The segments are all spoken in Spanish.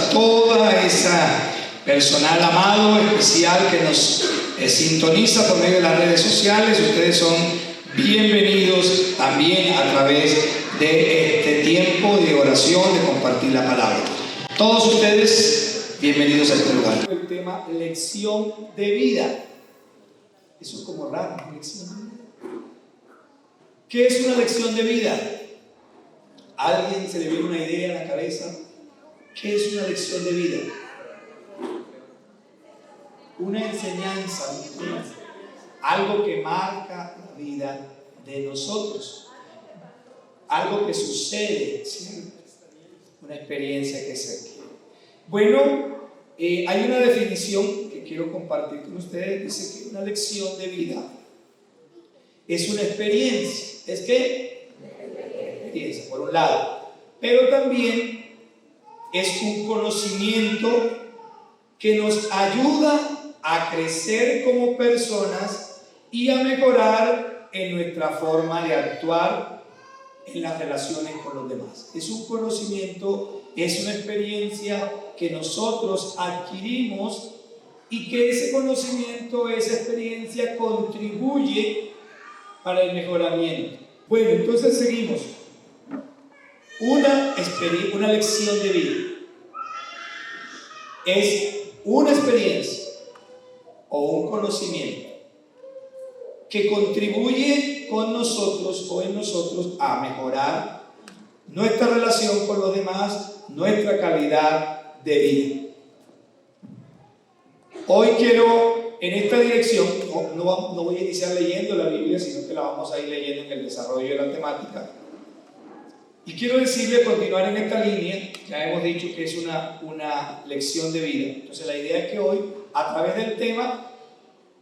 a toda esa personal amado, especial que nos sintoniza por medio de las redes sociales. Ustedes son bienvenidos también a través de este tiempo de oración, de compartir la palabra. Todos ustedes bienvenidos a este lugar. El tema lección de vida. Eso es como raro, lección de vida. ¿Qué es una lección de vida? ¿A alguien se le viene una idea en la cabeza? ¿Qué es una lección de vida? Una enseñanza, algo que marca la vida de nosotros, algo que sucede, ¿sí? Una experiencia que se adquiere. Bueno, hay una definición que quiero compartir con ustedes. Dice que una lección de vida es una experiencia. ¿Es qué? Experiencia, por un lado. Pero también es un conocimiento que nos ayuda a crecer como personas y a mejorar en nuestra forma de actuar en las relaciones con los demás. Es un conocimiento, es una experiencia que nosotros adquirimos y que ese conocimiento, esa experiencia contribuye para el mejoramiento. Bueno, entonces seguimos. Una lección de vida es una experiencia o un conocimiento que contribuye con nosotros o en nosotros a mejorar nuestra relación con los demás, nuestra calidad de vida. Hoy quiero, en esta dirección, no voy a iniciar leyendo la Biblia, sino que la vamos a ir leyendo en el desarrollo de la temática. Y quiero decirle, continuar en esta línea. Ya hemos dicho que es una lección de vida. Entonces la idea es que hoy, a través del tema,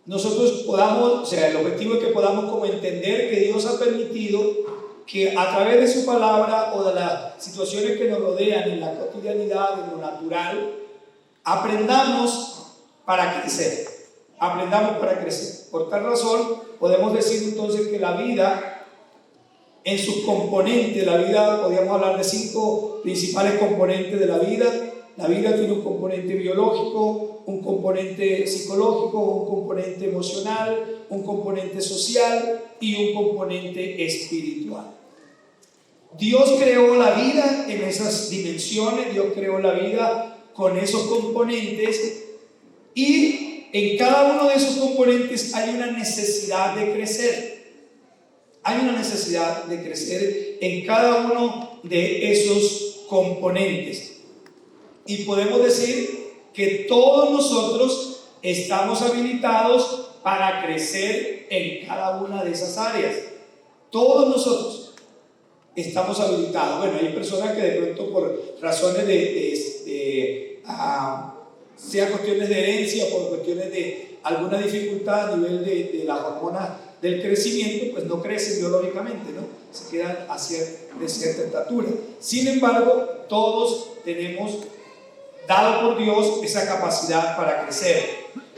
nosotros podamos, el objetivo es que podamos como entender que Dios ha permitido que a través de su palabra o de las situaciones que nos rodean en la cotidianidad, en lo natural, aprendamos para crecer. Aprendamos para crecer. Por tal razón, podemos decir entonces que la vida, en sus componentes, la vida, podríamos hablar de 5 principales componentes de la vida. La vida tiene un componente biológico, un componente psicológico, un componente emocional, un componente social y un componente espiritual. Dios creó la vida en esas dimensiones, Dios creó la vida con esos componentes y en cada uno de esos componentes hay una necesidad de crecer. Hay una necesidad de crecer en cada uno de esos componentes. Y podemos decir que todos nosotros estamos habilitados para crecer en cada una de esas áreas. Todos nosotros estamos habilitados. Bueno, hay personas que de pronto por razones sea cuestiones de herencia o por cuestiones de alguna dificultad a nivel de las hormonas del crecimiento, pues no crecen biológicamente, ¿no? Se quedan de cierta estatura. Sin embargo, todos tenemos dado por Dios esa capacidad para crecer.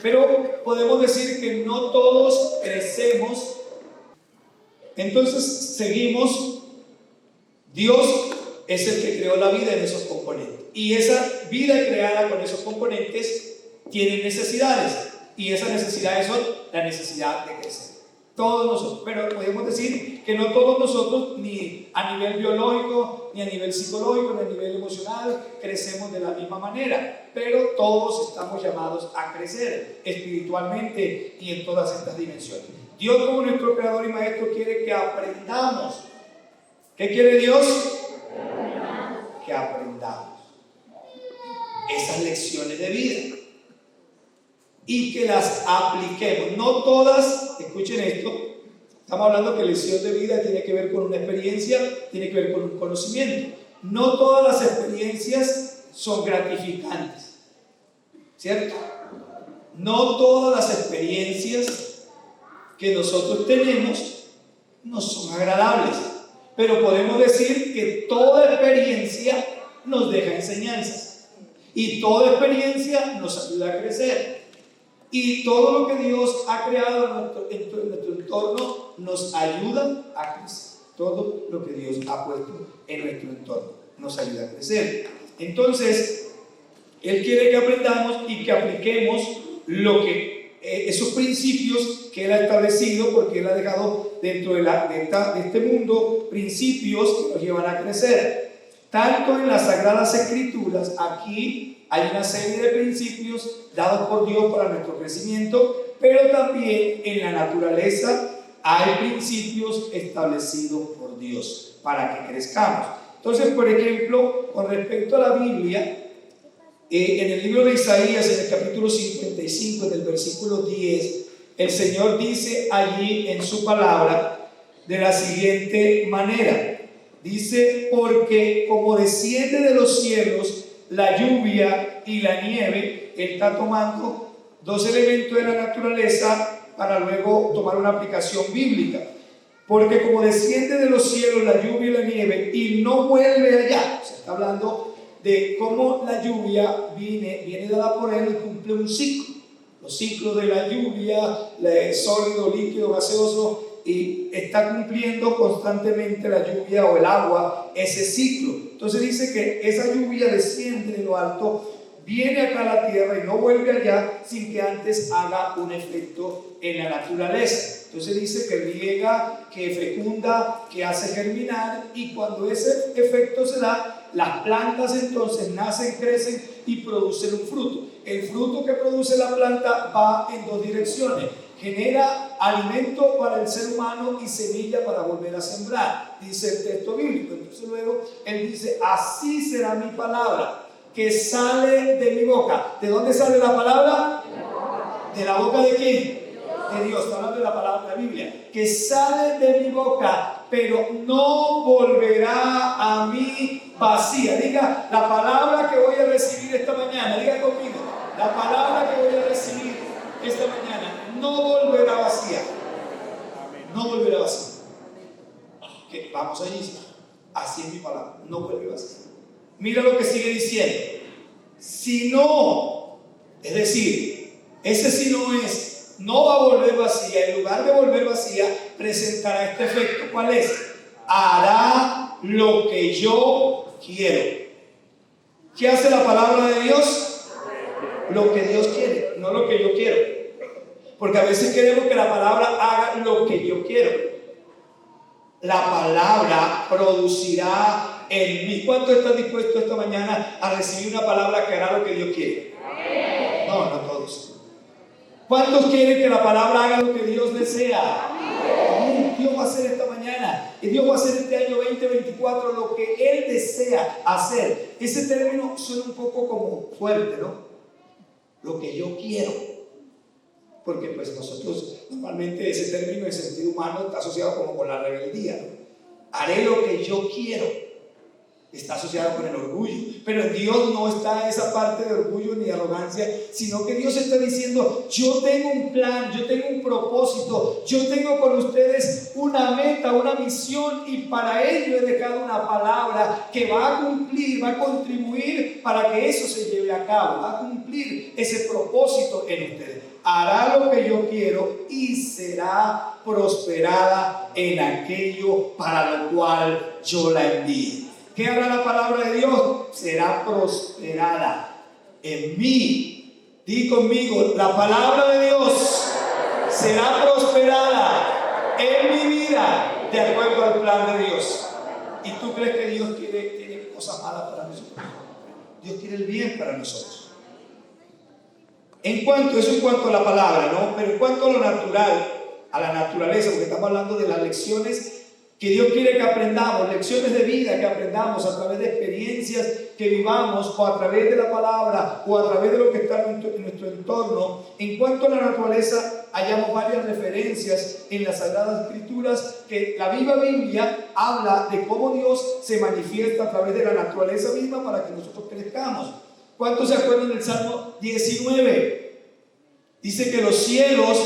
Pero podemos decir que no todos crecemos. Entonces seguimos. Dios es el que creó la vida en esos componentes. Y esa vida creada con esos componentes tiene necesidades. Y esas necesidades son la necesidad de crecer. Todos nosotros, pero podemos decir que no todos nosotros, ni a nivel biológico, ni a nivel psicológico, ni a nivel emocional, crecemos de la misma manera, pero todos estamos llamados a crecer espiritualmente y en todas estas dimensiones. Dios, como nuestro creador y maestro, quiere que aprendamos. ¿Qué quiere Dios? Que aprendamos esas lecciones de vida y que las apliquemos. No todas, escuchen esto, estamos hablando que lección de vida tiene que ver con una experiencia, tiene que ver con un conocimiento. No todas las experiencias son gratificantes, ¿cierto? No todas las experiencias que nosotros tenemos no son agradables, pero podemos decir que toda experiencia nos deja enseñanzas y toda experiencia nos ayuda a crecer. Y todo lo que Dios ha creado en nuestro entorno nos ayuda a crecer. Todo lo que Dios ha puesto en nuestro entorno nos ayuda a crecer. Entonces, Él quiere que aprendamos y que apliquemos esos principios que Él ha establecido, porque Él ha dejado dentro de este mundo principios que nos llevan a crecer. Tanto en las Sagradas Escrituras, aquí hay una serie de principios dados por Dios para nuestro crecimiento, pero también en la naturaleza hay principios establecidos por Dios para que crezcamos. Entonces, por ejemplo, con respecto a la Biblia, en el libro de Isaías, en el capítulo 55, en el versículo 10, el Señor dice allí en su palabra de la siguiente manera. Dice: porque como desciende de los cielos la lluvia y la nieve. Él está tomando dos elementos de la naturaleza para luego tomar una aplicación bíblica. Porque como desciende de los cielos la lluvia y la nieve y no vuelve allá. Se está hablando de cómo la lluvia viene dada por Él y cumple un ciclo. Los ciclos de la lluvia, sólido, líquido, gaseoso, y está cumpliendo constantemente la lluvia o el agua ese ciclo. Entonces dice que esa lluvia desciende de lo alto, viene acá a la tierra y no vuelve allá sin que antes haga un efecto en la naturaleza. Entonces dice que riega, que fecunda, que hace germinar, y cuando ese efecto se da, las plantas entonces nacen, crecen y producen un fruto. El fruto que produce la planta va en dos direcciones: genera alimento para el ser humano y semilla para volver a sembrar, dice el texto bíblico. Entonces luego él dice: así será mi palabra que sale de mi boca. ¿De dónde sale la palabra? ¿De la boca de quién? De Dios. Está hablando de la palabra de la Biblia. Que sale de mi boca, pero no volverá a mí vacía. Diga: la palabra que voy a recibir esta mañana, diga conmigo, la palabra que voy a recibir esta mañana no volverá vacía. No volverá vacía. ¿Qué? Vamos allí. Así es mi palabra, no vuelve vacía. Mira lo que sigue diciendo. Si no, es decir, ese si no es, no va a volver vacía. En lugar de volver vacía, presentará este efecto. ¿Cuál es? Hará lo que yo quiero. ¿Qué hace la palabra de Dios? Lo que Dios quiere, no lo que yo quiero. Porque a veces queremos que la palabra haga lo que yo quiero. La palabra producirá en mí. ¿Cuántos están dispuestos esta mañana a recibir una palabra que hará lo que Dios quiere? No, no todos. ¿Cuántos quieren que la palabra haga lo que Dios desea? Dios va a hacer esta mañana, y Dios va a hacer este año 2024 lo que Él desea hacer. Ese término suena un poco como fuerte, ¿no? Lo que yo quiero. Porque pues nosotros normalmente ese término en sentido humano está asociado como con la rebeldía, ¿no? Haré lo que yo quiero. Está asociado con el orgullo, pero en Dios no está esa parte de orgullo ni arrogancia, sino que Dios está diciendo: yo tengo un plan, yo tengo un propósito, yo tengo con ustedes una meta, una misión, y para ello he dejado una palabra que va a cumplir, va a contribuir para que eso se lleve a cabo, va a cumplir ese propósito en ustedes. Hará lo que yo quiero y será prosperada en aquello para lo cual yo la envíe. ¿Qué hará la palabra de Dios? Será prosperada en mí. Di conmigo: la palabra de Dios será prosperada en mi vida de acuerdo al plan de Dios. ¿Y tú crees que Dios tiene cosas malas para nosotros? Dios quiere el bien para nosotros. Eso en cuanto a la palabra, ¿no? Pero en cuanto a lo natural, a la naturaleza, porque estamos hablando de las lecciones que Dios quiere que aprendamos, lecciones de vida que aprendamos a través de experiencias que vivamos, o a través de la palabra, o a través de lo que está en nuestro entorno. En cuanto a la naturaleza, hallamos varias referencias en las Sagradas Escrituras que la viva Biblia habla de cómo Dios se manifiesta a través de la naturaleza misma para que nosotros crezcamos. ¿Cuántos se acuerdan del Salmo 19? Dice que los cielos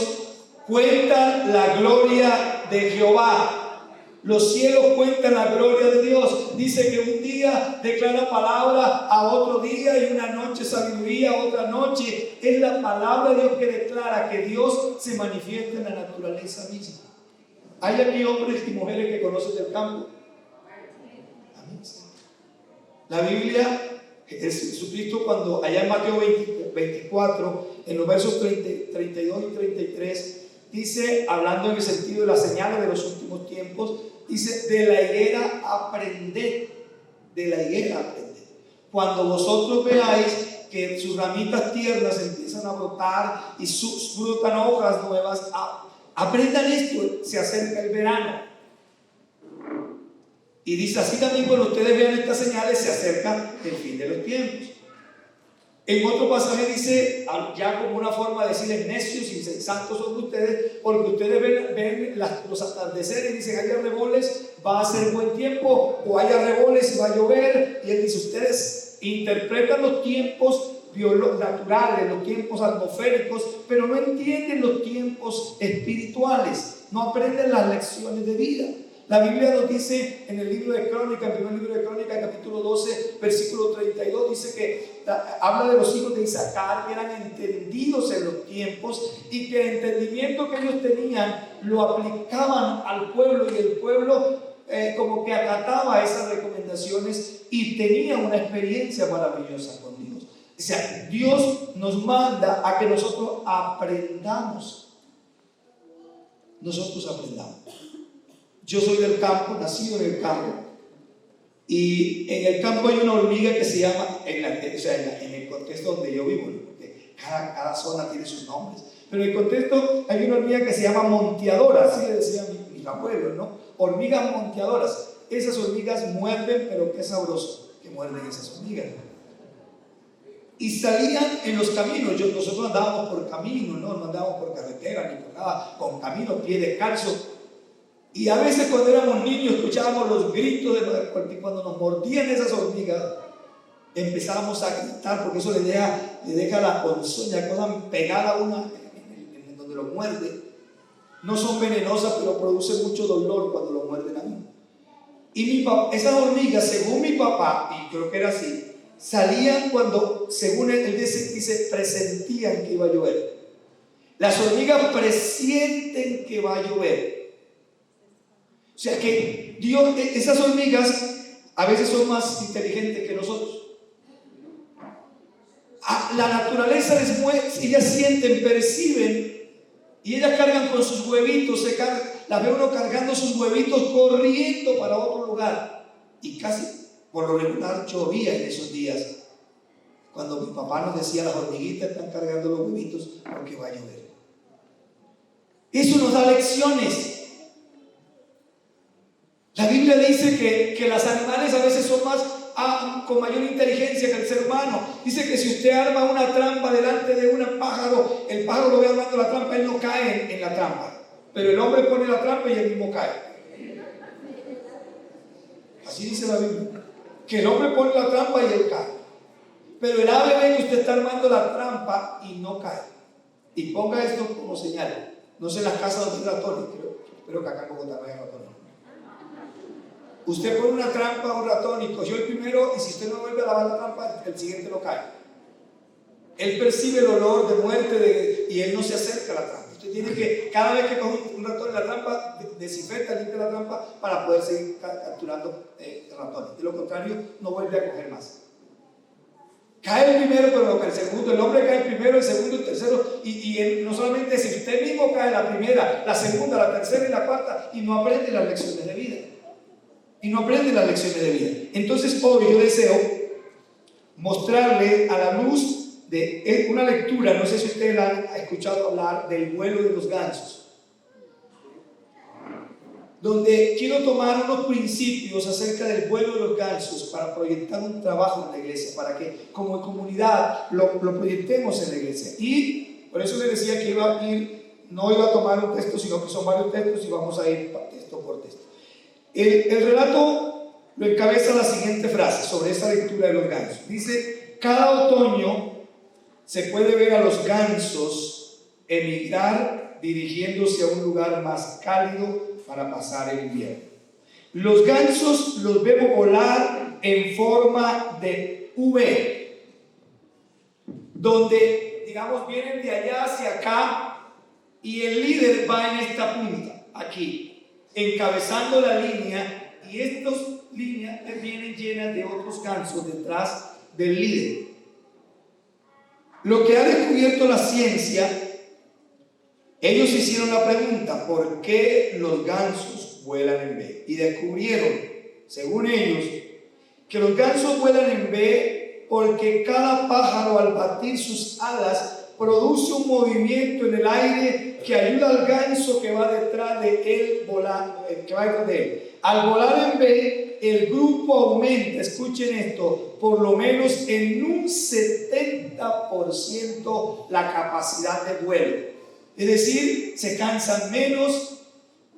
cuentan la gloria de Jehová. Los cielos cuentan la gloria de Dios. Dice que un día declara palabra a otro día, y una noche sabiduría a otra noche. Es la palabra de Dios que declara que Dios se manifiesta en la naturaleza misma. ¿Hay aquí hombres y mujeres que conocen del campo? Amén. La Biblia Jesucristo, cuando allá en Mateo 24, en los versos 32 y 33, dice, hablando en el sentido de las señales de los últimos tiempos, dice, de la higuera aprended, de la higuera aprended. Cuando vosotros veáis que sus ramitas tiernas empiezan a brotar y brotan hojas nuevas, aprendan esto, se acerca el verano. Y dice, así también cuando ustedes vean estas señales, se acerca el fin de los tiempos. En otro pasaje dice, ya como una forma de decirles necios, insensatos son ustedes, porque ustedes ven los atardeceres y dicen, haya arreboles, va a ser buen tiempo, o haya arreboles y va a llover. Y él dice, ustedes interpretan los tiempos naturales, los tiempos atmosféricos, pero no entienden los tiempos espirituales, no aprenden las lecciones de vida. La Biblia nos dice en el libro de Crónicas, en el primer libro de Crónicas, capítulo 12, versículo 32, dice que habla de los hijos de Isaacar que eran entendidos en los tiempos y que el entendimiento que ellos tenían lo aplicaban al pueblo, y el pueblo como que acataba esas recomendaciones y tenía una experiencia maravillosa con Dios. O sea, Dios nos manda a que nosotros aprendamos. Nosotros aprendamos. Yo soy del campo, nacido en el campo, y en el campo hay una hormiga que se llama, en el contexto donde yo vivo, porque cada zona tiene sus nombres, pero en el contexto hay una hormiga que se llama monteadora, así le decían mis abuelos, ¿no? Hormigas monteadoras. Esas hormigas muerden, pero qué sabroso que muerden esas hormigas. Y salían en los caminos. Nosotros andábamos por caminos, no andábamos por carretera ni por nada, con caminos, pie descalzo. Y a veces cuando éramos niños escuchábamos los gritos porque cuando nos mordían esas hormigas empezábamos a gritar, porque eso le deja la ponzoña, cosa pegada a una en donde lo muerde. No son venenosas, pero producen mucho dolor cuando lo muerden a uno. Y esas hormigas, según mi papá, y creo que era así, salían cuando, según él dice, presentían que iba a llover. Las hormigas presienten que va a llover. O sea que Dios, esas hormigas a veces son más inteligentes que nosotros. La naturaleza les mueve, ellas sienten, perciben, y ellas cargan con sus huevitos, las ve uno cargando sus huevitos corriendo para otro lugar. Y casi por lo regular llovía en esos días, cuando mi papá nos decía, las hormiguitas están cargando los huevitos porque va a llover. Eso nos da lecciones. La Biblia dice que los animales a veces son con mayor inteligencia que el ser humano. Dice que si usted arma una trampa delante de un pájaro, el pájaro lo ve armando la trampa, él no cae en la trampa, pero el hombre pone la trampa y él mismo cae. Así dice la Biblia, que el hombre pone la trampa y él cae, pero el ave ve que usted está armando la trampa y no cae. Y ponga esto como señal. No sé en las casas donde hay ratones, espero que acá en Bogotá no haya ratones. Usted pone una trampa a un ratón y cogió el primero, y si usted no vuelve a lavar la trampa, el siguiente lo cae. Él percibe el olor de muerte y él no se acerca a la trampa. Usted tiene que, cada vez que coge un ratón en la trampa, desinfecta, limpia la trampa para poder seguir capturando ratones. De lo contrario, no vuelve a coger más. Cae el primero, pero no cae el segundo. El hombre cae el primero, el segundo, el tercero. Y él, no solamente si usted mismo cae la primera, la segunda, la tercera y la cuarta, y no aprende las lecciones de vida. Entonces hoy yo deseo mostrarle a la luz de una lectura, no sé si usted ha escuchado hablar del vuelo de los gansos, donde quiero tomar unos principios acerca del vuelo de los gansos para proyectar un trabajo en la iglesia, para que como comunidad lo proyectemos en la iglesia. Y por eso le decía que no iba a tomar un texto, sino que son varios textos y vamos a ir texto por texto. El relato lo encabeza la siguiente frase sobre esta lectura de los gansos. Dice: cada otoño se puede ver a los gansos emigrar dirigiéndose a un lugar más cálido para pasar el invierno. Los gansos los vemos volar en forma de V, donde, digamos, vienen de allá hacia acá y el líder va en esta punta, aquí, encabezando la línea, y estas líneas vienen llenas de otros gansos detrás del líder. Lo que ha descubierto la ciencia, ellos hicieron la pregunta: ¿por qué los gansos vuelan en B? Y descubrieron, según ellos, que los gansos vuelan en B porque cada pájaro, al batir sus alas, produce un movimiento en el aire que ayuda al ganso que va detrás de él volando, que va detrás de él. Al volar en B, el grupo aumenta, escuchen esto, por lo menos en un 70% la capacidad de vuelo. Es decir, se cansan menos,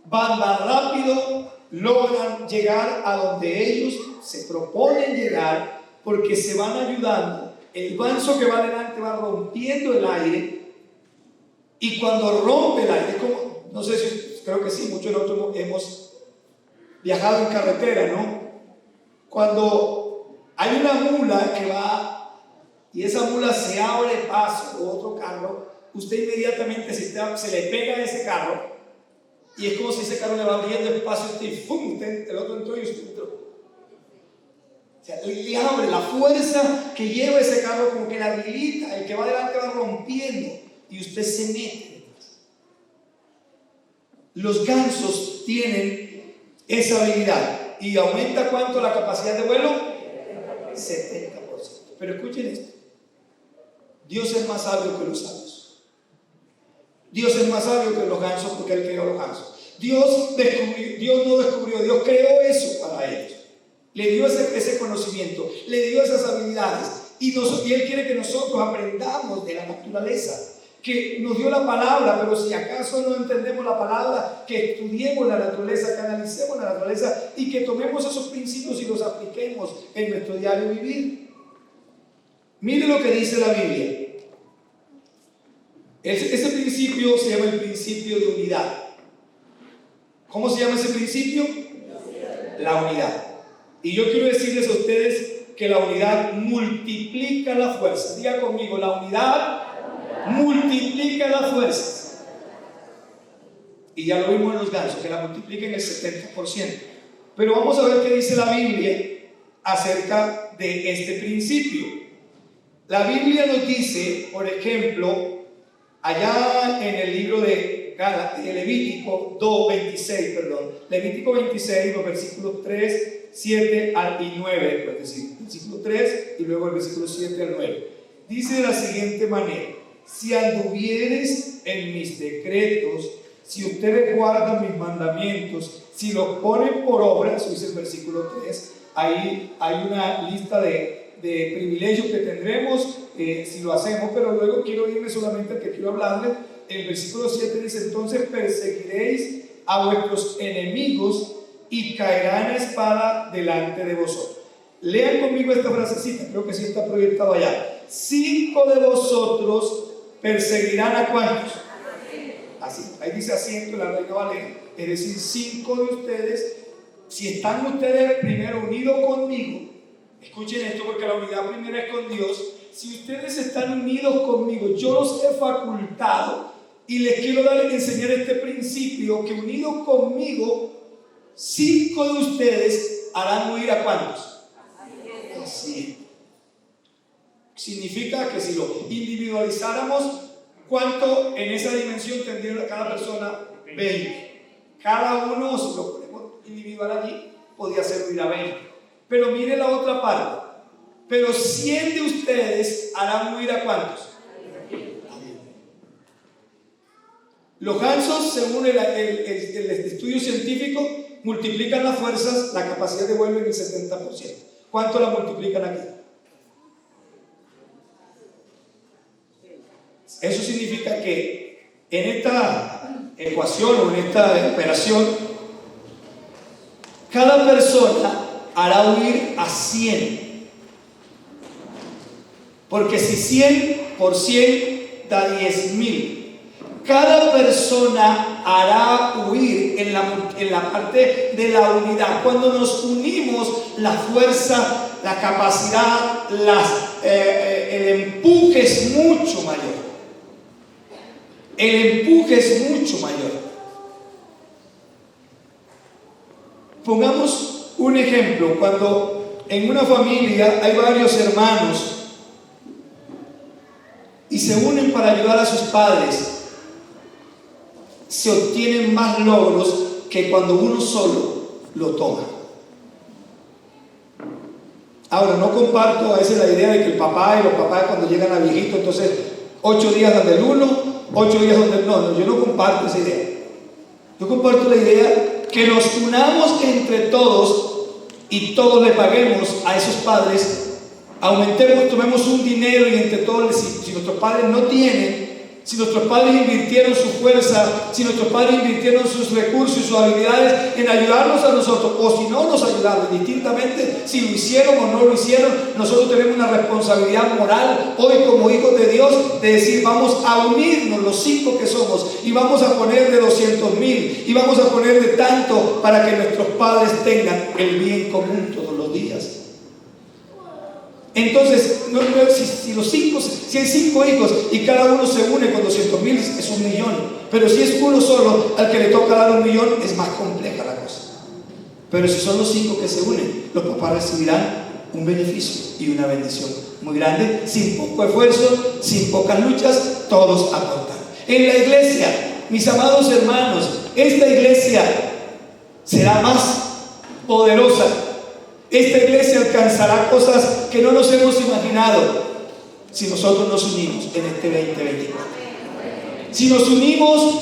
van más rápido, logran llegar a donde ellos se proponen llegar, porque se van ayudando. El ganso que va adelante va rompiendo el aire, y cuando rompe el aire, como, no sé si, creo que sí, muchos de nosotros hemos viajado en carretera, ¿no? Cuando hay una mula que va y esa mula se abre paso o otro carro, usted inmediatamente se le pega a ese carro, y es como si ese carro le va abriendo espacio a usted y ¡fum! El otro entró y usted entró. O sea, le abre la fuerza que lleva ese carro, como que la habilita, el que va adelante va rompiendo y usted se mete. Los gansos tienen esa habilidad. ¿Y aumenta cuánto la capacidad de vuelo? 70%. Pero escuchen esto: Dios es más sabio que los sabios. Dios es más sabio que los gansos, porque Él creó los gansos. Dios no descubrió, Dios creó eso para ellos. Le dio ese conocimiento, le dio esas habilidades, y Él quiere que nosotros aprendamos de la naturaleza, que nos dio la palabra, pero si acaso no entendemos la palabra, que estudiemos la naturaleza, que analicemos la naturaleza y que tomemos esos principios y los apliquemos en nuestro diario vivir. Mire lo que dice la Biblia. Ese principio se llama el principio de unidad. ¿Cómo se llama ese principio? La unidad. Y yo quiero decirles a ustedes que la unidad multiplica la fuerza. Diga conmigo: la unidad multiplica las fuerzas. Y ya lo vimos en los gansos, que la multiplican el 70%. Pero vamos a ver qué dice la Biblia acerca de este principio. La Biblia nos dice, por ejemplo, allá en el libro de Levítico 26, los versículos 3, 7 y 9, es decir, versículo 3 y luego el versículo 7 al 9. Dice de la siguiente manera: si anduvieres en mis decretos, si ustedes guardan mis mandamientos, si los ponen por obra, eso dice el versículo 3, ahí hay una lista de privilegios que tendremos si lo hacemos, pero luego quiero irme solamente al que quiero hablarles. El versículo 7 dice: entonces perseguiréis a vuestros enemigos y caerán a espada delante de vosotros. Lean conmigo esta frasecita, creo que sí está proyectado allá. 5 de vosotros perseguirán ¿a cuántos? Así, ahí dice asiento en la Reina Valera, es decir, 5 de ustedes, si están ustedes primero unidos conmigo. Escuchen esto, porque la unidad primero es con Dios. Si ustedes están unidos conmigo, yo los he facultado, y les quiero enseñar este principio, que unidos conmigo, 5 de ustedes harán huir ¿a cuántos? Así. Significa que si lo individualizáramos, ¿cuánto en esa dimensión tendría cada persona? 20. Cada uno, si lo ponemos individual allí, podría ser huir a 20. Pero mire la otra parte: pero 100 de ustedes harán huir ¿a cuántos? Los gansos, según el estudio científico, multiplican las fuerzas, la capacidad de vuelo en el 70%. ¿Cuánto la multiplican aquí? Eso significa que en esta ecuación o en esta operación, cada persona hará huir a 100. Porque si 100 por 100 da 10,000. Cada persona hará huir en la parte de la unidad. Cuando nos unimos, la fuerza, la capacidad, el empuje es mucho mayor. El empuje es mucho mayor. Pongamos un ejemplo. Cuando en una familia hay varios hermanos y se unen para ayudar a sus padres, se obtienen más logros que cuando uno solo lo toma. Ahora, no comparto a veces la idea de que el papá y los papás cuando llegan a viejito, entonces 8 días donde el uno, 8 días donde el no, yo no comparto esa idea. Yo comparto la idea que nos unamos entre todos y todos le paguemos a esos padres, aumentemos, tomemos un dinero y entre todos, si nuestros padres no tienen, si nuestros padres invirtieron su fuerza, si nuestros padres invirtieron sus recursos y sus habilidades en ayudarnos a nosotros, o si no nos ayudaron, distintamente, si lo hicieron o no lo hicieron, nosotros tenemos una responsabilidad moral hoy como hijos de Dios de decir, vamos a unirnos los 5 que somos y vamos a poner de 200,000 y vamos a poner de tanto para que nuestros padres tengan el bien común todos los días. Entonces, si hay 5 hijos y cada uno se une con 200,000, es 1,000,000. Pero si es uno solo al que le toca dar 1,000,000, es más compleja la cosa. Pero si son los 5 que se unen, los papás recibirán un beneficio y una bendición muy grande, sin poco esfuerzo, sin pocas luchas, todos aportan. En la iglesia, mis amados hermanos, esta iglesia será más poderosa. Esta iglesia alcanzará cosas que no nos hemos imaginado si nosotros nos unimos en este 2024. Si nos unimos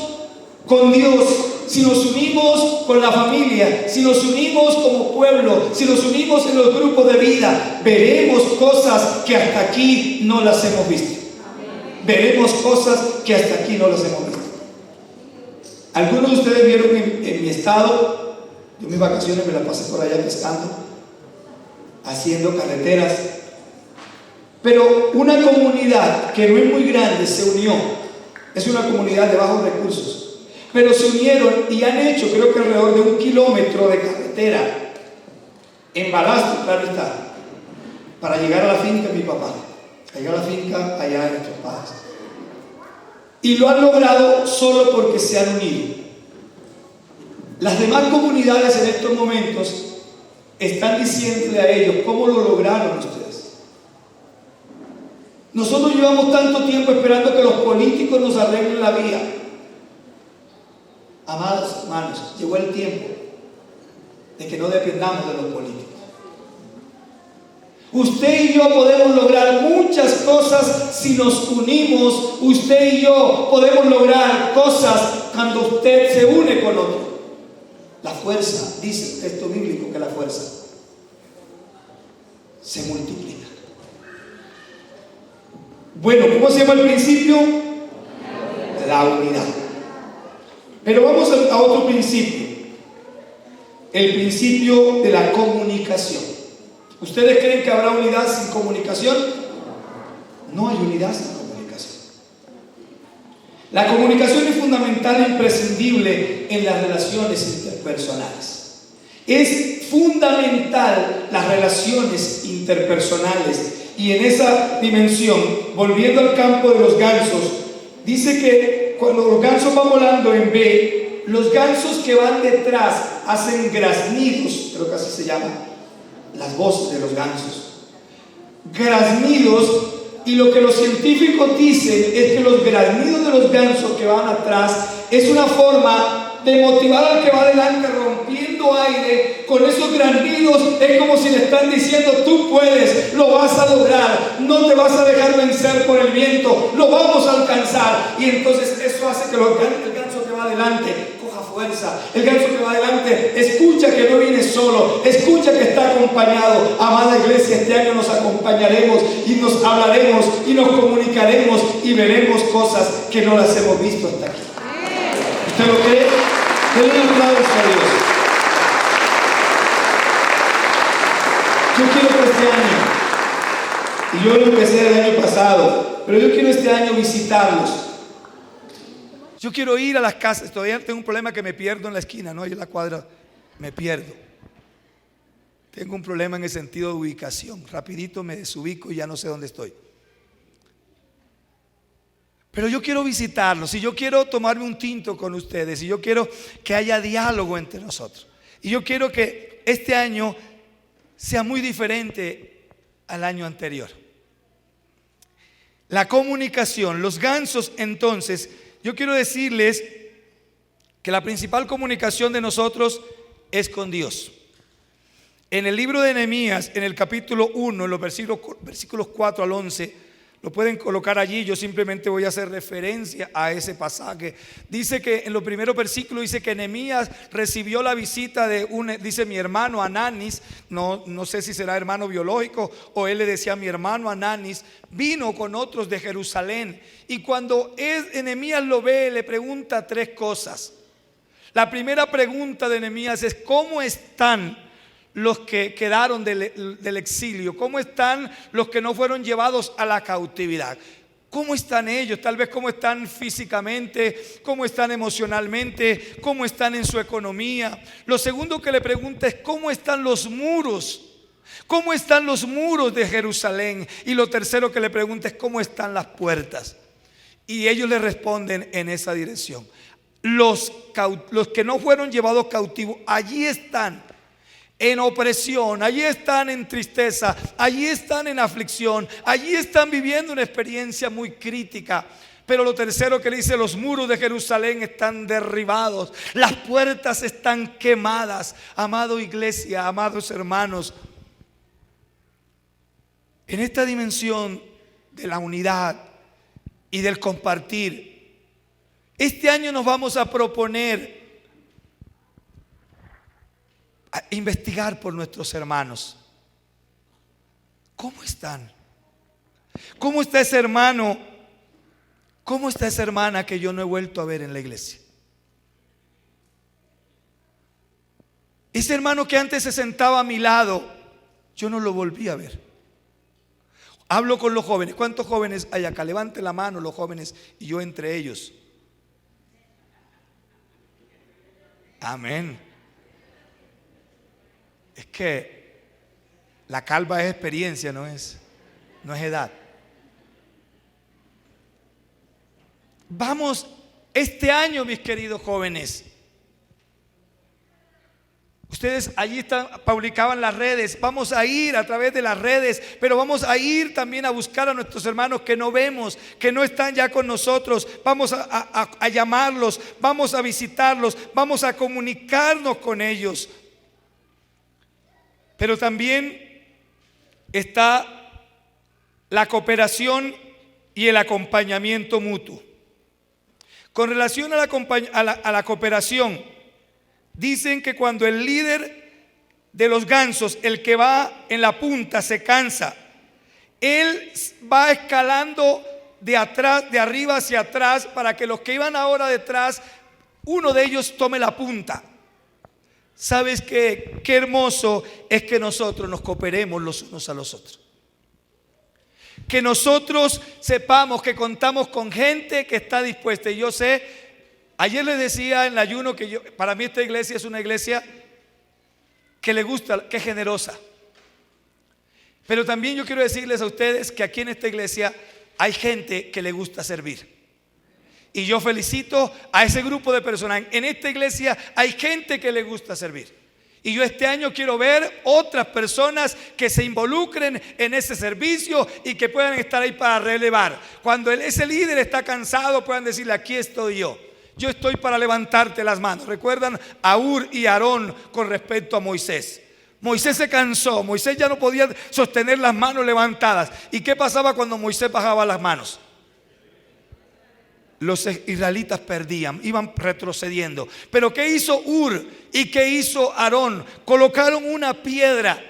con Dios, si nos unimos con la familia, si nos unimos como pueblo, si nos unimos en los grupos de vida, veremos cosas que hasta aquí no las hemos visto. Veremos cosas que hasta aquí no las hemos visto. Algunos de ustedes vieron en mi estado, yo mis vacaciones me las pasé por allá pescando, haciendo carreteras, pero una comunidad que no es muy grande se unió. Es una comunidad de bajos recursos, pero se unieron y han hecho, creo que alrededor de 1 kilómetro de carretera en balasto, claro está, para llegar a la finca de mi papá, a llegar a la finca allá de nuestros padres, y lo han logrado solo porque se han unido. Las demás comunidades en estos momentos están diciéndole a ellos cómo lo lograron ustedes. Nosotros llevamos tanto tiempo esperando que los políticos nos arreglen la vida. Amados hermanos, llegó el tiempo de que no dependamos de los políticos. Usted y yo podemos lograr muchas cosas si nos unimos. Usted y yo podemos lograr cosas cuando usted se une con otro. La fuerza, dice el texto bíblico que la fuerza se multiplica. Bueno, ¿cómo se llama el principio? La unidad. Pero vamos a otro principio. El principio de la comunicación. ¿Ustedes creen que habrá unidad sin comunicación? No hay unidad sin comunicación. La comunicación es fundamental e imprescindible en las relaciones interpersonales. Es fundamental las relaciones interpersonales. Y en esa dimensión, volviendo al campo de los gansos, dice que cuando los gansos van volando en B, los gansos que van detrás hacen graznidos, creo que así se llama, las voces de los gansos. Graznidos. Y lo que los científicos dicen es que los graznidos de los gansos que van atrás es una forma de motivar al que va adelante rompiendo aire. Con esos graznidos es como si le están diciendo: tú puedes, lo vas a lograr, no te vas a dejar vencer por el viento, lo vamos a alcanzar. Y entonces eso hace que el ganso que va adelante coja fuerza. El ganso que va adelante escucha que no viene solo, escucha que está acompañado. Amada iglesia, este año nos acompañaremos y nos hablaremos y nos comunicaremos y veremos cosas que no las hemos visto hasta aquí. ¿Usted lo cree? Denle un aplauso a Dios. Yo quiero que este año, y yo lo empecé el año pasado, pero yo quiero este año visitarlos. Yo quiero ir a las casas. Todavía tengo un problema que me pierdo en la esquina, ¿no? Yo en la cuadra me pierdo. Tengo un problema en el sentido de ubicación. Rapidito me desubico y ya no sé dónde estoy. Pero yo quiero visitarlos y yo quiero tomarme un tinto con ustedes y yo quiero que haya diálogo entre nosotros. Y yo quiero que este año sea muy diferente al año anterior. La comunicación, los gansos entonces, yo quiero decirles que la principal comunicación de nosotros es con Dios. En el libro de Nehemías, en el capítulo 1, en los versículos 4 al 11, lo pueden colocar allí, yo simplemente voy a hacer referencia a ese pasaje. Dice que en los primeros versículos dice que Nehemías recibió la visita de dice mi hermano Ananis, no sé si será hermano biológico o él le decía mi hermano Ananis, vino con otros de Jerusalén. Y cuando Nehemías lo ve, le pregunta tres cosas. La primera pregunta de Nehemías es: ¿cómo están los que quedaron del exilio? ¿Cómo están los que no fueron llevados a la cautividad? ¿Cómo están ellos? Tal vez cómo están físicamente, cómo están emocionalmente, cómo están en su economía. Lo segundo que le pregunta es: ¿cómo están los muros? ¿Cómo están los muros de Jerusalén? Y lo tercero que le pregunta es: ¿cómo están las puertas? Y ellos le responden en esa dirección. Los que no fueron llevados cautivos, allí están en opresión, allí están en tristeza, allí están en aflicción, allí están viviendo una experiencia muy crítica. Pero lo tercero que le dice: los muros de Jerusalén están derribados, las puertas están quemadas. Amado iglesia, amados hermanos, en esta dimensión de la unidad y del compartir, este año nos vamos a proponer a investigar por nuestros hermanos. ¿Cómo están? ¿Cómo está ese hermano? ¿Cómo está esa hermana que yo no he vuelto a ver en la iglesia? Ese hermano que antes se sentaba a mi lado, yo no lo volví a ver. Hablo con los jóvenes. ¿Cuántos jóvenes hay acá? Levanten la mano los jóvenes y yo entre ellos. Amén. Es que la calva es experiencia, no es edad. Vamos, este año, mis queridos jóvenes, ustedes allí publicaban las redes. Vamos a ir a través de las redes, pero vamos a ir también a buscar a nuestros hermanos que no vemos, que no están ya con nosotros. Vamos a llamarlos, vamos a visitarlos, vamos a comunicarnos con ellos. Pero también está la cooperación y el acompañamiento mutuo. Con relación a la cooperación, dicen que cuando el líder de los gansos, el que va en la punta, se cansa, él va escalando de atrás, de arriba hacia atrás, para que los que iban ahora detrás, uno de ellos tome la punta. ¿Sabes qué? Qué hermoso es que nosotros nos cooperemos los unos a los otros. Que nosotros sepamos que contamos con gente que está dispuesta. Y yo sé, ayer les decía en el ayuno que para mí esta iglesia es una iglesia que le gusta, que es generosa. Pero también yo quiero decirles a ustedes que aquí en esta iglesia hay gente que le gusta servir. Y yo felicito a ese grupo de personas. En esta iglesia hay gente que le gusta servir. Y yo este año quiero ver otras personas que se involucren en ese servicio y que puedan estar ahí para relevar. Cuando ese líder está cansado, puedan decirle: aquí estoy yo. Yo estoy para levantarte las manos. ¿Recuerdan a Ur y Aarón con respecto a Moisés? Moisés se cansó. Moisés ya no podía sostener las manos levantadas. ¿Y qué pasaba cuando Moisés bajaba las manos? Los israelitas perdían, iban retrocediendo. Pero ¿qué hizo Ur y qué hizo Aarón? Colocaron una piedra.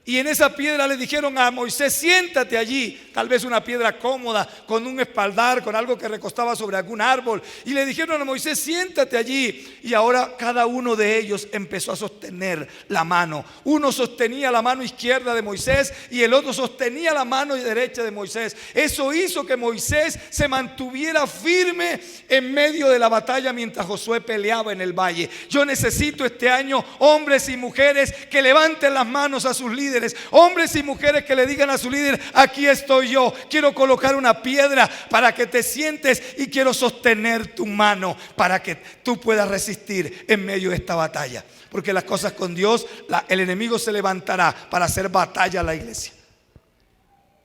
Y en esa piedra le dijeron a Moisés: siéntate allí. Tal vez una piedra cómoda, con un espaldar, con algo que recostaba sobre algún árbol. Y le dijeron a Moisés: siéntate allí. Y ahora cada uno de ellos empezó a sostener la mano. Uno sostenía la mano izquierda de Moisés y el otro sostenía la mano derecha de Moisés. Eso hizo que Moisés se mantuviera firme en medio de la batalla mientras Josué peleaba en el valle. Yo necesito este año hombres y mujeres que levanten las manos a sus líderes líderes, hombres y mujeres que le digan a su líder: aquí estoy yo, quiero colocar una piedra para que te sientes y quiero sostener tu mano para que tú puedas resistir en medio de esta batalla. Porque las cosas con Dios, el enemigo se levantará para hacer batalla a la iglesia.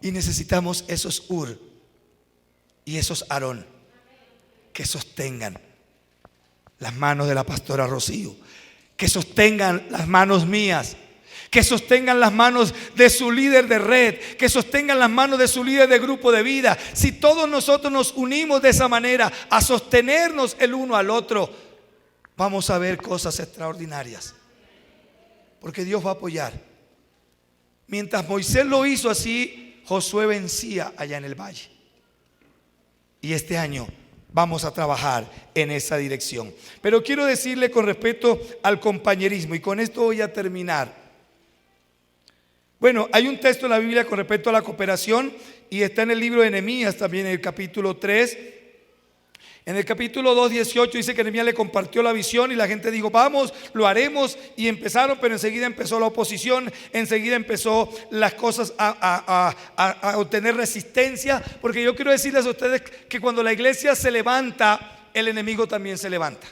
Y necesitamos esos Ur y esos Aarón que sostengan las manos de la pastora Rocío, que sostengan las manos mías, que sostengan las manos de su líder de red, que sostengan las manos de su líder de grupo de vida. Si todos nosotros nos unimos de esa manera a sostenernos el uno al otro, vamos a ver cosas extraordinarias, porque Dios va a apoyar. Mientras Moisés lo hizo así, Josué vencía allá en el valle. Y este año vamos a trabajar en esa dirección. Pero quiero decirle con respecto al compañerismo, y con esto voy a terminar. Bueno, hay un texto en la Biblia con respecto a la cooperación y está en el libro de Nehemías también, en el capítulo 3. En el capítulo 2, 18 dice que Nehemías le compartió la visión y la gente dijo: vamos, lo haremos. Y empezaron, pero enseguida empezó la oposición, enseguida empezó las cosas a obtener resistencia. Porque yo quiero decirles a ustedes que cuando la iglesia se levanta, el enemigo también se levanta.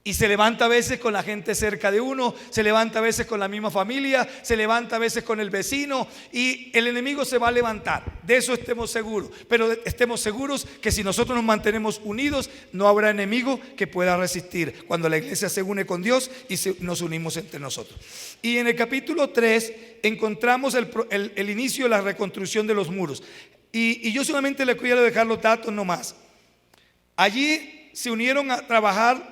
Y se levanta a veces con la gente cerca de uno, se levanta a veces con la misma familia, se levanta a veces con el vecino, y el enemigo se va a levantar. De eso estemos seguros. Pero estemos seguros que si nosotros nos mantenemos unidos, no habrá enemigo que pueda resistir cuando la iglesia se une con Dios y nos unimos entre nosotros. Y en el capítulo 3 encontramos el inicio de la reconstrucción de los muros. Y yo solamente le quiero dejar los datos nomás. Allí se unieron a trabajar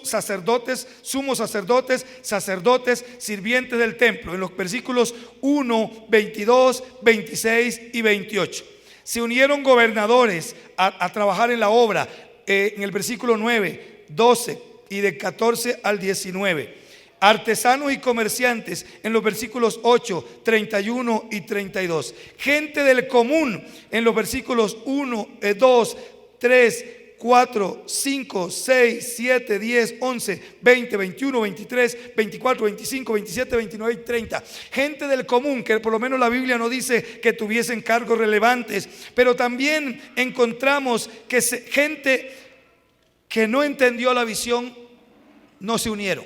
sacerdotes, sumos sacerdotes, sacerdotes, sirvientes del templo, en los versículos 1, 22, 26 y 28. Se unieron gobernadores a trabajar en la obra, en el versículo 9, 12 y de 14 al 19. Artesanos y comerciantes en los versículos 8, 31 y 32. Gente del común en los versículos 1, 2, 3, 4, 5, 6, 7, 10, 11, 20, 21, 23, 24, 25, 27, 29 y 30. Gente del común, que por lo menos la Biblia no dice que tuviesen cargos relevantes, pero también encontramos que gente que no entendió la visión no se unieron.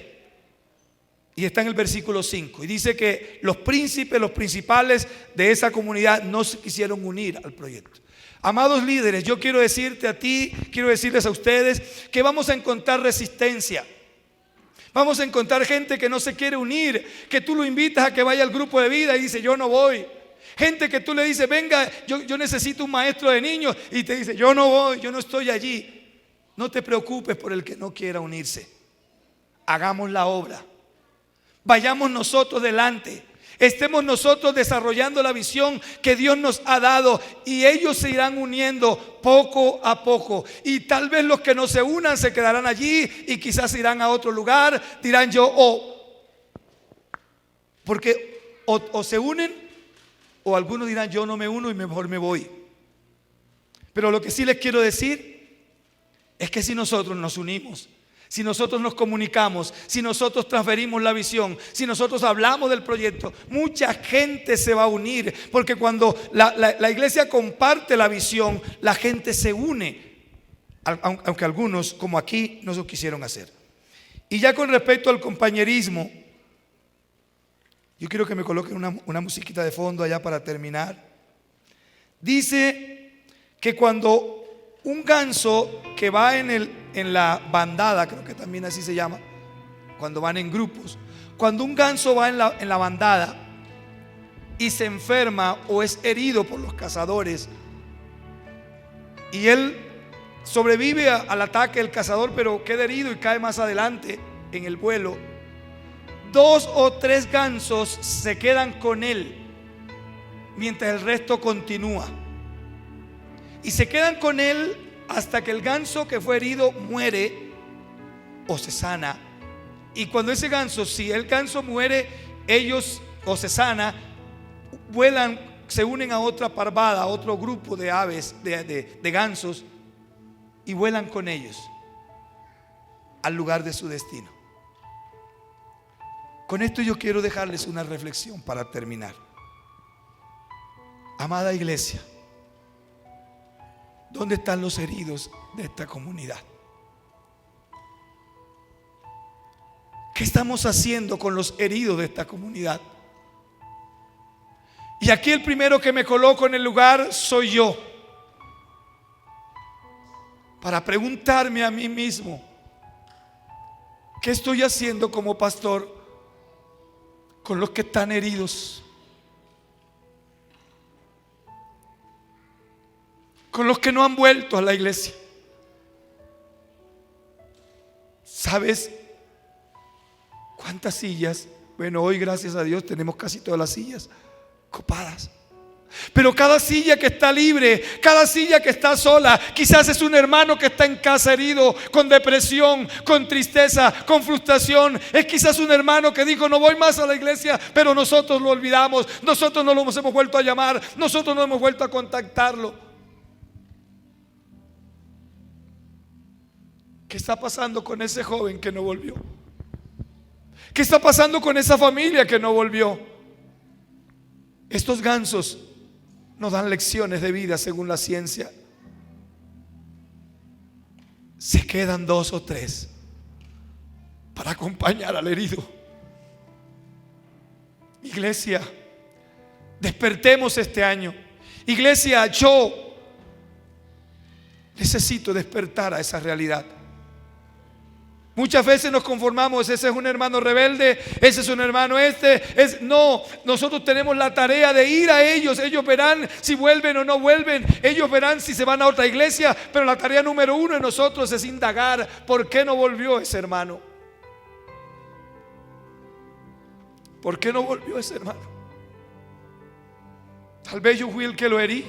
Y está en el versículo 5 y dice que los príncipes, los principales de esa comunidad no se quisieron unir al proyecto. Amados líderes, yo quiero decirte a ti, quiero decirles a ustedes que vamos a encontrar resistencia. Vamos a encontrar gente que no se quiere unir, que tú lo invitas a que vaya al grupo de vida y dice: yo no voy. Gente que tú le dices: venga, yo necesito un maestro de niños, y te dice: yo no voy, yo no estoy allí. No te preocupes por el que no quiera unirse. Hagamos la obra. Vayamos nosotros delante. Estemos nosotros desarrollando la visión que Dios nos ha dado, y ellos se irán uniendo poco a poco. Y tal vez los que no se unan se quedarán allí y quizás irán a otro lugar. Dirán porque o se unen, o algunos dirán: yo no me uno y mejor me voy. Pero lo que sí les quiero decir es que si nosotros nos unimos, si nosotros nos comunicamos, si nosotros transferimos la visión, si nosotros hablamos del proyecto, mucha gente se va a unir. Porque cuando la iglesia comparte la visión, la gente se une, aunque algunos, como aquí, no lo quisieron hacer. Y ya con respecto al compañerismo, yo quiero que me coloquen una musiquita de fondo allá para terminar. Dice que cuando un ganso que va en la bandada, creo que también así se llama, cuando van en grupos, cuando un ganso va en la bandada y se enferma o es herido por los cazadores, y él sobrevive al ataque del cazador, pero queda herido y cae más adelante en el vuelo, 2 o 3 gansos se quedan con él mientras el resto continúa. Y se quedan con él hasta que el ganso que fue herido muere o se sana. Y cuando ese ganso, si el ganso muere, ellos o se sana, vuelan, se unen a otra parvada, a otro grupo de aves, de gansos, y vuelan con ellos al lugar de su destino. Con esto yo quiero dejarles una reflexión para terminar. Amada iglesia, ¿dónde están los heridos de esta comunidad? ¿Qué estamos haciendo con los heridos de esta comunidad? Y aquí el primero que me coloco en el lugar soy yo, para preguntarme a mí mismo, ¿qué estoy haciendo como pastor con los que están heridos? Con los que no han vuelto a la iglesia. ¿Sabes cuántas sillas? Bueno, hoy gracias a Dios tenemos casi todas las sillas copadas. Pero cada silla que está libre, cada silla que está sola, quizás es un hermano que está en casa herido, con depresión, con tristeza, con frustración. Es quizás un hermano que dijo: no voy más a la iglesia, pero nosotros lo olvidamos, nosotros no lo hemos vuelto a llamar, nosotros no hemos vuelto a contactarlo. ¿Qué está pasando con ese joven que no volvió? ¿Qué está pasando con esa familia que no volvió? Estos gansos nos dan lecciones de vida según la ciencia. Se quedan 2 o 3 para acompañar al herido. Iglesia, despertemos este año. Iglesia, yo necesito despertar a esa realidad. Muchas veces nos conformamos: ese es un hermano rebelde, ese es un hermano no, nosotros tenemos la tarea de ir a ellos. Ellos verán si vuelven o no vuelven, ellos verán si se van a otra iglesia, pero la tarea número 1 de nosotros es indagar por qué no volvió ese hermano. ¿Por qué no volvió ese hermano? Tal vez yo fui el que lo herí.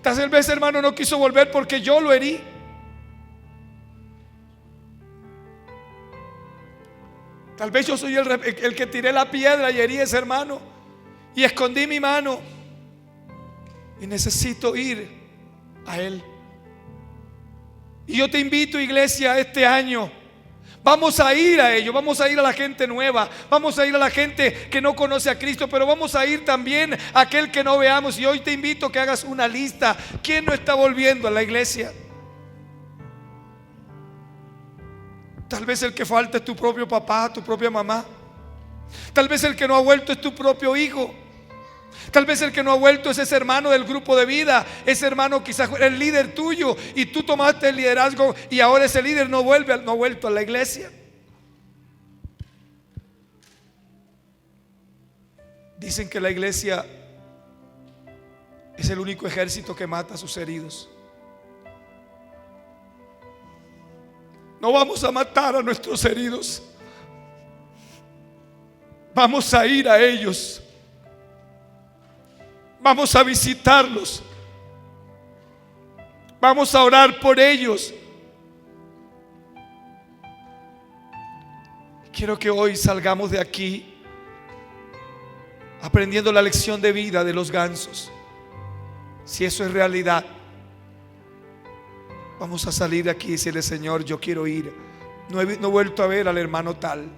Tal vez ese hermano no quiso volver porque yo lo herí. Tal vez yo soy el que tiré la piedra y herí a ese hermano y escondí mi mano, y necesito ir a él. Y yo te invito, iglesia, este año vamos a ir a ellos, vamos a ir a la gente nueva, vamos a ir a la gente que no conoce a Cristo, pero vamos a ir también a aquel que no veamos. Y hoy te invito a que hagas una lista. ¿Quién no está volviendo a la iglesia? Tal vez el que falta es tu propio papá, tu propia mamá. Tal vez el que no ha vuelto es tu propio hijo. Tal vez el que no ha vuelto es ese hermano del grupo de vida. Ese hermano quizás era el líder tuyo y tú tomaste el liderazgo, y ahora ese líder no ha vuelto a la iglesia. Dicen que la iglesia es el único ejército que mata a sus heridos. No vamos a matar a nuestros heridos. Vamos a ir a ellos. Vamos a visitarlos. Vamos a orar por ellos. Quiero que hoy salgamos de aquí aprendiendo la lección de vida de los gansos. Si eso es realidad, vamos a salir de aquí y decirle: Señor, yo quiero ir. No he vuelto a ver al hermano tal.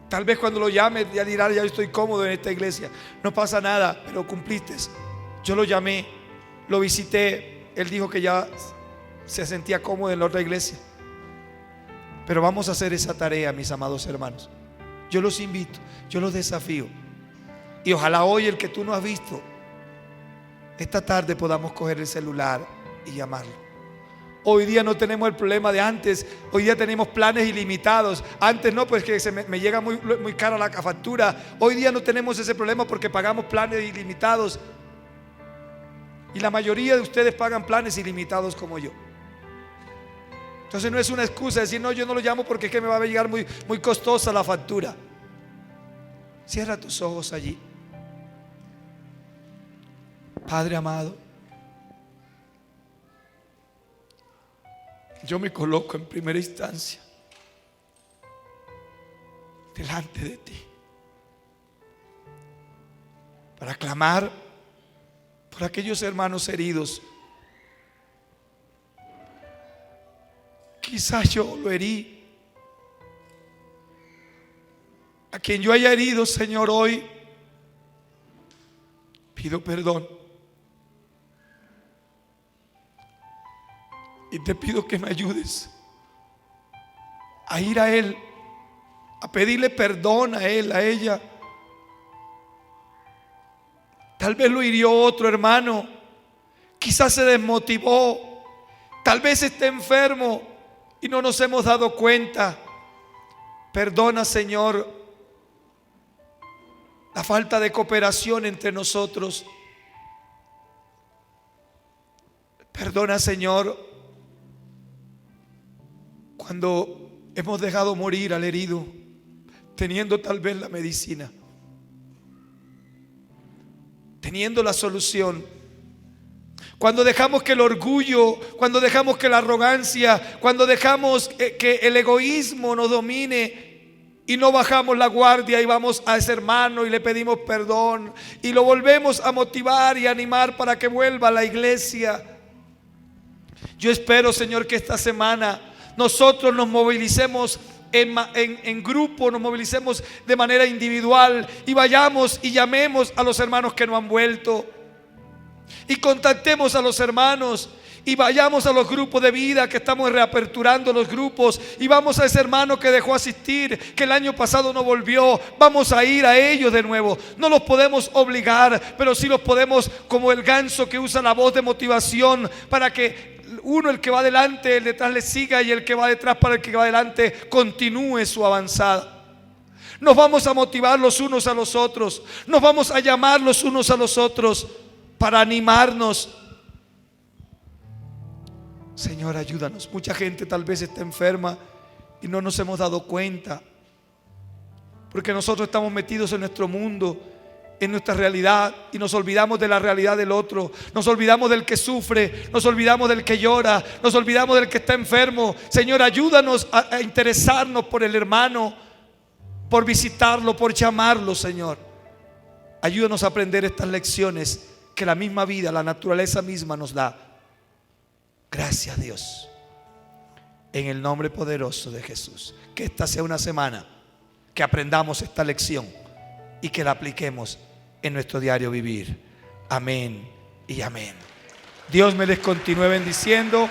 Tal vez cuando lo llame ya dirá: ya estoy cómodo en esta iglesia. No pasa nada, pero cumpliste. Yo lo llamé, lo visité. Él dijo que ya se sentía cómodo en la otra iglesia. Pero vamos a hacer esa tarea, mis amados hermanos. Yo los invito, yo los desafío. Y ojalá hoy, el que tú no has visto, esta tarde podamos coger el celular y llamarlo. Hoy día no tenemos el problema de antes. Hoy día tenemos planes ilimitados. Antes no, pues que me llega muy cara la factura. Hoy día no tenemos ese problema porque pagamos planes ilimitados. Y la mayoría de ustedes pagan planes ilimitados como yo. Entonces no es una excusa decir: no, yo no lo llamo porque es que me va a llegar muy costosa la factura. Cierra tus ojos allí. Padre amado, yo me coloco en primera instancia delante de ti para clamar por aquellos hermanos heridos. Quizás yo lo herí, a quien yo haya herido, Señor, hoy pido perdón. Y te pido que me ayudes a ir a Él, a pedirle perdón a Él, a ella. Tal vez lo hirió otro hermano, quizás se desmotivó, tal vez esté enfermo y no nos hemos dado cuenta. Perdona, Señor, la falta de cooperación entre nosotros. Perdona, Señor, cuando hemos dejado morir al herido, teniendo tal vez la medicina, teniendo la solución. Cuando dejamos que el orgullo, cuando dejamos que la arrogancia, cuando dejamos que el egoísmo nos domine y no bajamos la guardia y vamos a ese hermano y le pedimos perdón y lo volvemos a motivar y animar para que vuelva a la iglesia. Yo espero, Señor, que esta semana nosotros nos movilicemos en grupo, nos movilicemos de manera individual y vayamos y llamemos a los hermanos que no han vuelto y contactemos a los hermanos y vayamos a los grupos de vida que estamos reaperturando los grupos y vamos a ese hermano que dejó asistir, que el año pasado no volvió. Vamos a ir a ellos de nuevo. No los podemos obligar, pero sí los podemos, como el ganso que usa la voz de motivación para que uno, el que va adelante, el detrás le siga, y el que va detrás, para el que va adelante continúe su avanzada. Nos vamos a motivar los unos a los otros, nos vamos a llamar los unos a los otros para animarnos. Señor, ayúdanos. Mucha gente tal vez está enferma y no nos hemos dado cuenta, porque nosotros estamos metidos en nuestro mundo, en nuestra realidad, y nos olvidamos de la realidad del otro. Nos olvidamos del que sufre, nos olvidamos del que llora, nos olvidamos del que está enfermo. Señor, ayúdanos a interesarnos por el hermano, por visitarlo, por llamarlo, Señor. Ayúdanos a aprender estas lecciones que la misma vida, la naturaleza misma nos da. Gracias, Dios, en el nombre poderoso de Jesús. Que esta sea una semana que aprendamos esta lección y que la apliquemos en nuestro diario vivir. Amén y amén. Dios me les continúe bendiciendo.